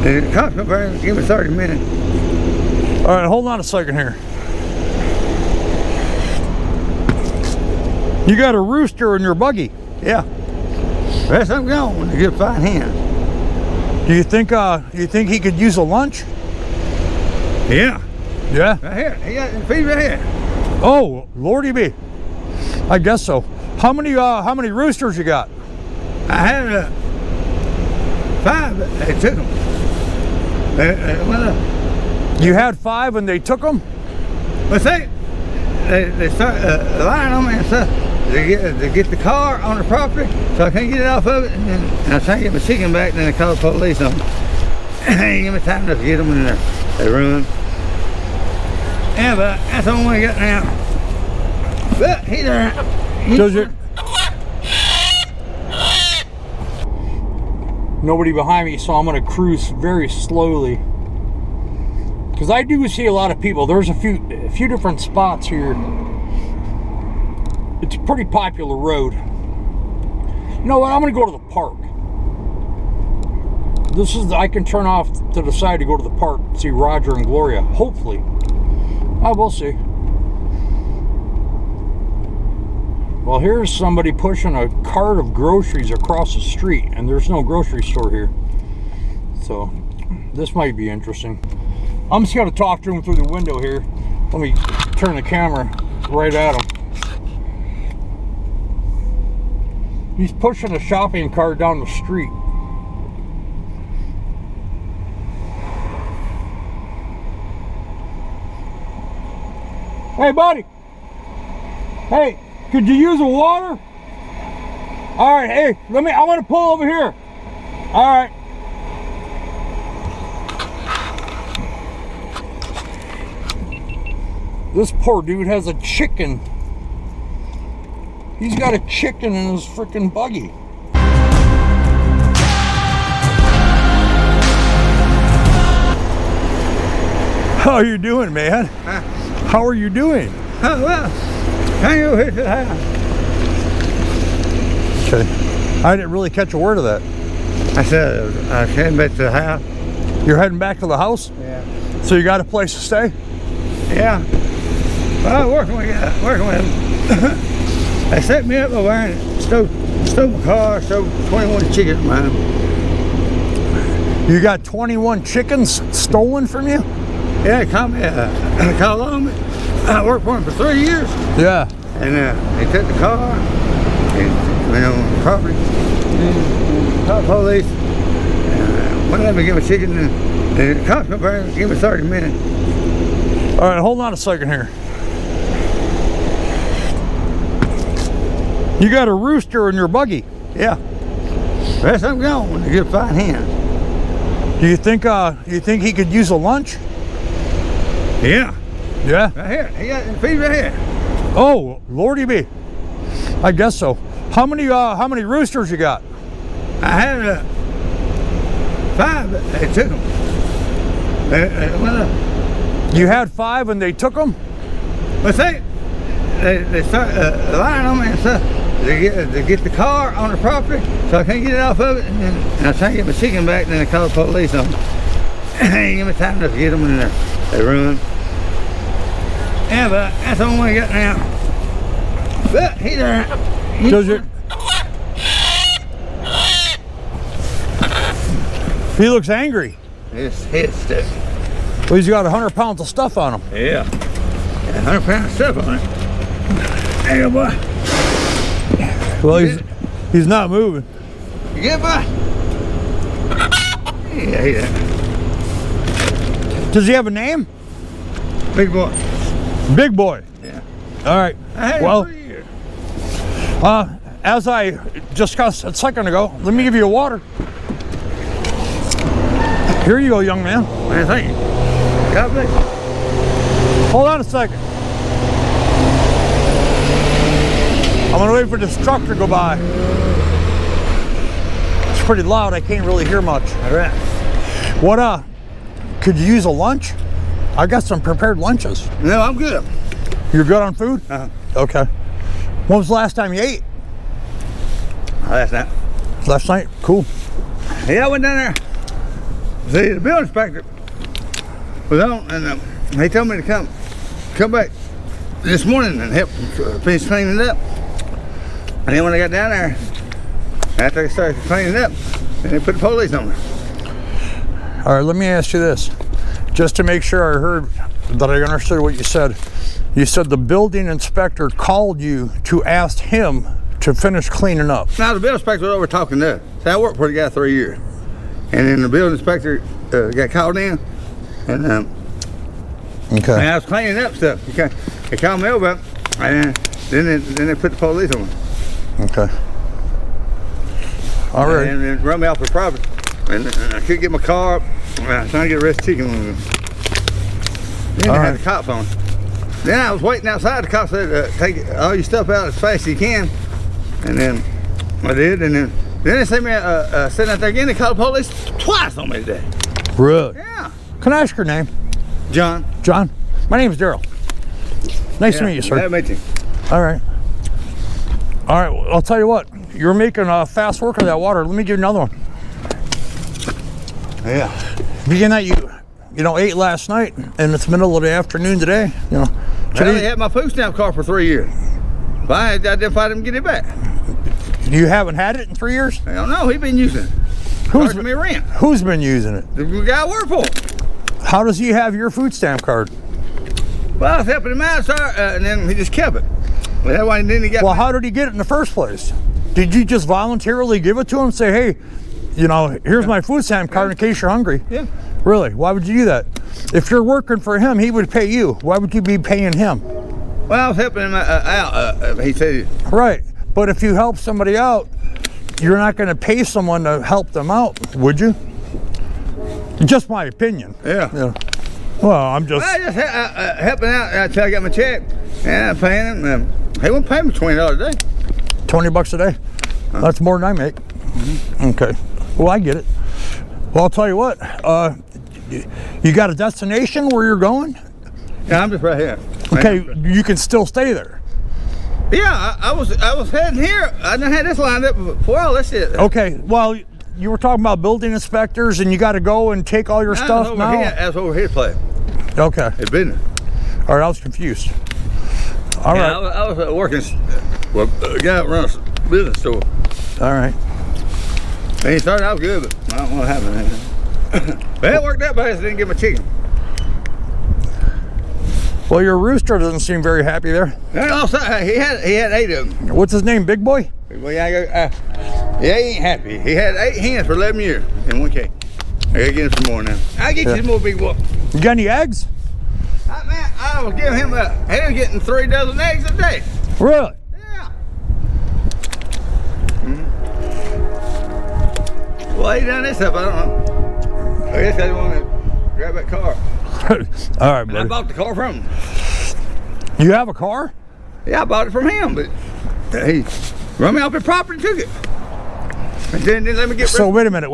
The cops come by and give me 30 minutes. All right, hold on a second here. You got a rooster in your buggy. Yeah. That's something going to get a fine hen. Do you think he could use a lunch? Yeah. Yeah. Right here. He got the feed right here. Oh, Lordy be. I guess so. How many roosters you got? I had 5, but they took them. You had 5 and they took them? Well, they start lying on me and stuff. They get the car on the property, so I can't get it off of it, and I try to get my chicken back, and then they call the police on me. They ain't give me time enough to get them, and they run. Yeah, but that's the only one I got now. But he's there. Nobody behind me, so I'm going to cruise very slowly. Because I do see a lot of people. There's a few different spots here. It's a pretty popular road. You know what? I'm going to go to the park. I can turn off to the side to go to the park, see Roger and Gloria. Hopefully. I will see. Well, here's somebody pushing a cart of groceries across the street, and there's no grocery store here. So, this might be interesting. I'm just going to talk to him through the window here. Let me turn the camera right at him. He's pushing a shopping cart down the street. Hey, buddy. Hey, could you use a water? All right, hey, I want to pull over here. All right. This poor dude has a chicken. He's got a chicken in his freaking buggy. How are you doing, man? Huh? How are you doing? Oh, well, hang over here to the house. Okay. I didn't really catch a word of that. I said, I was heading back to the house. You're heading back to the house? Yeah. So you got a place to stay? Yeah. Well, I'm working with them. They set me up over and stole my car, stole 21 chickens of mine. You got 21 chickens stolen from you? Yeah, they called on me. I worked for them for 3 years. Yeah. And they took the car and went on the property. And called the police. And wouldn't let me get my chicken. And the cops come by and give me 30 minutes. All right, hold on a second here. You got a rooster in your buggy. Yeah. That's something going to get a fine hen. Do you think he could use a lunch? Yeah. Yeah. Right here. He got the feed right here. Oh, Lordy be. I guess so. How many roosters you got? I had 5, but they took them. You had 5 and they took them? But they start lying on me and stuff. They get the car on the property, so I can't get it off of it, and I try to get my chicken back, and then they call the police on me. They ain't give me time enough to get them, and they run. Yeah, but that's the only one I got now. But he's there. He looks angry. His head's stuck. Well, he's got 100 pounds of stuff on him. Yeah. 100 pounds of stuff on it. There you go, boy. Well, he's not moving. You get it, boy? Yeah, he's there. Does he have a name? Big boy. Big boy. Yeah. All right. I had Well, him for years. as I discussed a second ago, let me give you a water. Here you go, young man. Man, thank you. God bless you. Hold on a second. I'm gonna wait for this truck to go by. It's pretty loud, I can't really hear much. All right. What, could you use a lunch? I got some prepared lunches. No, I'm good. You're good on food? Uh-huh. Okay. When was the last time you ate? Last night. Last night? Cool. Yeah, I went down there See, the building inspector was on, and he told me to come back this morning and help finish cleaning it up. And then when I got down there, after they started cleaning it up, then they put the police on me. All right, let me ask you this, just to make sure I heard that I understood what you said. You said the building inspector called you to ask him to finish cleaning up. Now the building inspector was over talking to us. So I worked for the guy 3 years, and then the building inspector got called in, and Okay. I was cleaning up stuff. They called me over, and then they put the police on me. Okay. All right. And then run me off the property, and I couldn't get my car up. I was trying to get a rest chicken. Then they had the cops on. Then I was waiting outside. The cops said, "Take all your stuff out as fast as you can," and then I did. And then they see me sitting out there again. They called the police twice on me today. Really? Yeah. Can I ask your name? John. John. My name is Daryl. Nice to meet you, sir. Yeah, me too. All right. All right. Well, I'll tell you what. You're making fast work of that water. Let me give you another one. Yeah. Being that you ate last night and it's middle of the afternoon today, Well, they had my food stamp card for 3 years. But I identified him and get it back. You haven't had it in 3 years? I don't know. He's been using it. Who's Charging me rent. Who's been using it? The guy I work for. How does he have your food stamp card? Well, I was helping him out, sir, and then he just kept it. Well, that way, then he got. Well, how did he get it in the first place? Did you just voluntarily give it to him and say, hey, here's my food stamp card in case you're hungry? Yeah. Really? Why would you do that? If you're working for him, he would pay you. Why would you be paying him? Well, I was helping him out. He said. Right. But if you help somebody out, you're not going to pay someone to help them out, would you? Just my opinion. Yeah. Well, I'm just. I just helping out until I got my check, and I'm paying him. He won't pay me $20 a day. $20 a day? That's more than I make. Okay. Well, I get it. Well, I'll tell you what. You got a destination where you're going? Yeah, I'm just right here. Okay, you can still stay there. Yeah, I was heading here. I done had this lined up before all this shit. Okay. Well, you were talking about building inspectors, and you got to go and take all your stuff now. That's over his place. Okay. His business. All right, I was confused. All right. I was working. Well, a guy that runs a business store. All right. And he started out good, but I don't know what happened. But it worked out, but I just didn't get my chicken. Well, your rooster doesn't seem very happy there. And also, he had 8 of them. What's his name, Big Boy? Well, yeah, he ain't happy. He had 8 hens for 11 years in one cage. I gotta get him some more now. I'll get you some more, Big Boy. You got any eggs? Man, I was giving him he was getting 3 dozen eggs a day. Really? Yeah. Well, he done this stuff, I don't know. I guess I didn't want to grab that car. All right, buddy. I bought the car from him. You have a car? Yeah, I bought it from him, but he run me off the property and took it. And then didn't let me get So wait a minute.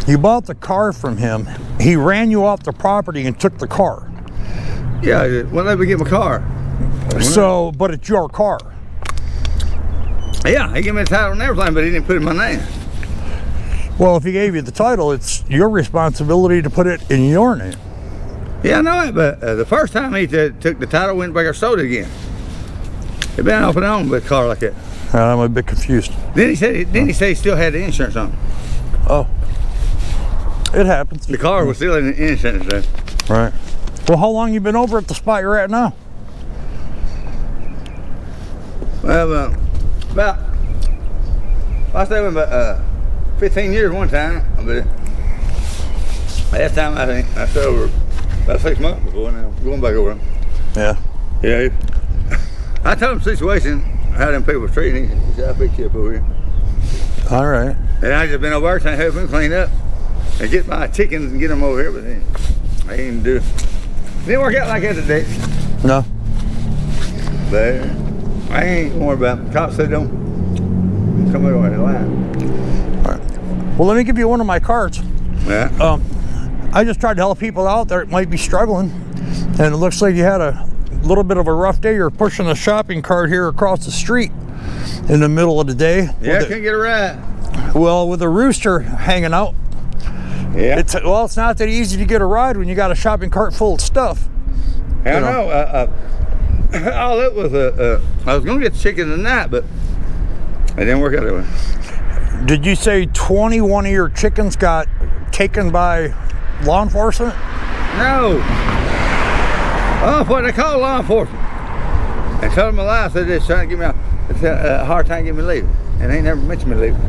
You bought the car from him. He ran you off the property and took the car. Yeah, he wouldn't let me get my car. So, but it's your car. Yeah, he gave me the title and everything, but he didn't put it in my name. Well, if he gave you the title, it's your responsibility to put it in your name. Yeah, I know it, but the first time he took the title, went back and sold it again. He been off and on with a car like that. I'm a bit confused. Then he said he still had the insurance on it. Oh, it happens. The car was still in the insurance though. Right. Well, how long you been over at the spot you're at now? Well, I stayed with him about 15 years one time, but last time I think I stayed over about 6 months before now. Going back over him. Yeah. Yeah. I told him the situation, how them people was treating him. He said, I'll fix you up over here. All right. And I just been over there trying to help him clean up and get my chickens and get them over here, but I didn't do it. Didn't work out like that today. No. But I ain't worried about it. The cops said don't come over the line. All right. Well, let me give you one of my cards. Yeah. I just tried to help people out that might be struggling, and it looks like you had a little bit of a rough day. You're pushing a shopping cart here across the street in the middle of the day. Yeah, I couldn't get it right. Well, with a rooster hanging out, Yeah. It's not that easy to get a ride when you got a shopping cart full of stuff. I know. All it was, I was going to get chicken tonight, but it didn't work out that way. Did you say 21 of your chickens got taken by law enforcement? No. Oh, what they call law enforcement. They told them a lie, so they're just trying to give me a hard time getting me leaving. And they never mentioned me leaving.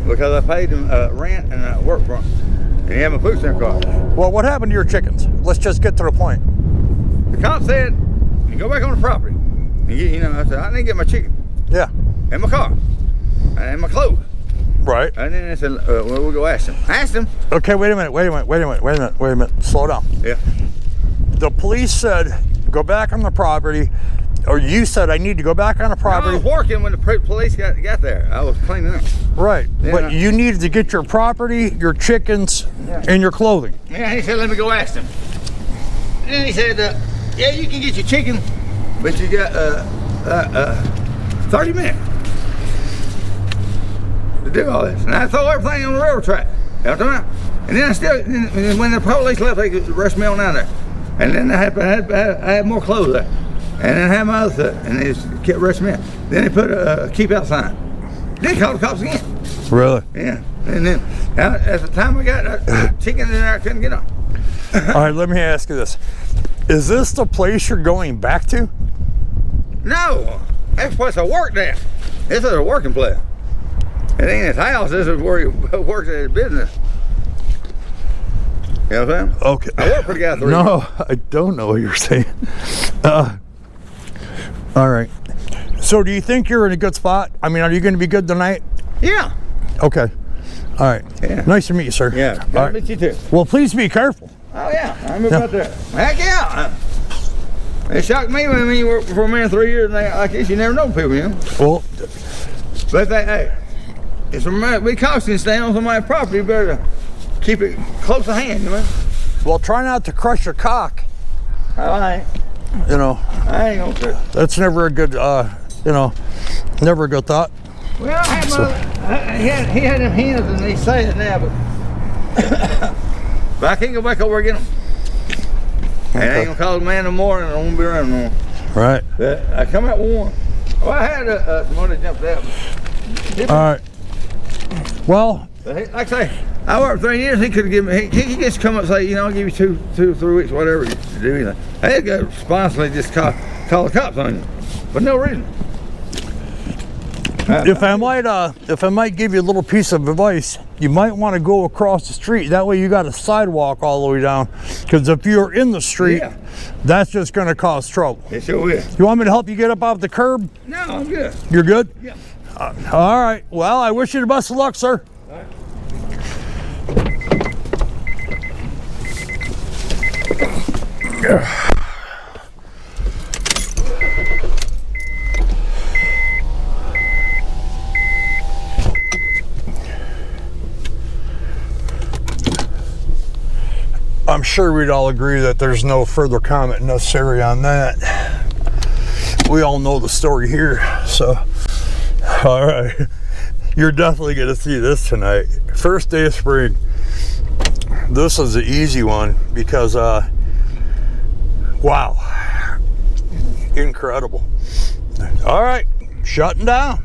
Because I paid them rent and I worked for them. And he had my food stamp card. Well, what happened to your chickens? Let's just get to the point. The cop said, you go back on the property. And I said, I need to get my chicken. Yeah. And my car. And my clothes. Right. And then they said, well, we'll go ask them. Ask them. Okay, wait a minute. Slow down. Yeah. The police said, go back on the property, or you said I need to go back on the property. I was working when the police got there. I was cleaning up. Right. Yeah. But you needed to get your property, your chickens, and your clothing. Yeah, he said, let me go ask them. And then he said, yeah, you can get your chicken, but you got 30 minutes to do all this. And I throw everything on the railroad track. You know what I'm talking about? And then when the police left, they could arrest me on down there. And then I had more clothes there. And then I had my other stuff. And they just kept arresting me. Then they put a keep out sign. Then called the cops again. Really? Yeah. And then at the time I got chicken in there, I couldn't get on. All right, let me ask you this. Is this the place you're going back to? No. That's the place I worked at. This is a working place. It ain't his house. This is where he works at his business. You know what I'm saying? Okay. I work for the guy 3 No, years. I don't know what you're saying. All right. So do you think you're in a good spot? I mean, are you going to be good tonight? Yeah. Okay. All right. Yeah. Nice to meet you, sir. Yeah. All Nice right. to meet you too. Well, please be careful. Oh yeah. I remember about that. Heck yeah. It shocked me when you work for a man 3 years and I guess you never know people, you know. Well, But it's we caution stay on somebody's property, you better keep it close to hand, you know. well, try not to crush your cock. Oh, I ain't gonna do it. That's never a good, never a good thought. Well, I had he had them hens and they say it now, but I can't go back over and get them. And I ain't gonna call the man no more and I won't be around no more. Right. But I come out with one. Well, I had someone that jumped out. All right. Well, But like I say, I worked 3 years. He could give me. He just come up and say, I'll give you two, 3 weeks, whatever you do. Anything. I had to go responsibly just call the cops on you, for no reason. if I might give you a little piece of advice, you might want to go across the street. That way you got a sidewalk all the way down. Because if you're in the street, that's just going to cause trouble. It sure will. You want me to help you get up off the curb? No, I'm good. You're good? Yeah. All right. Well, I wish you the best of luck, sir. All right. I'm sure we'd all agree that there's no further comment necessary on that. We all know the story here, so all right. You're definitely gonna see this tonight. First day of spring. This is the easy one because wow, incredible. All right, shutting down.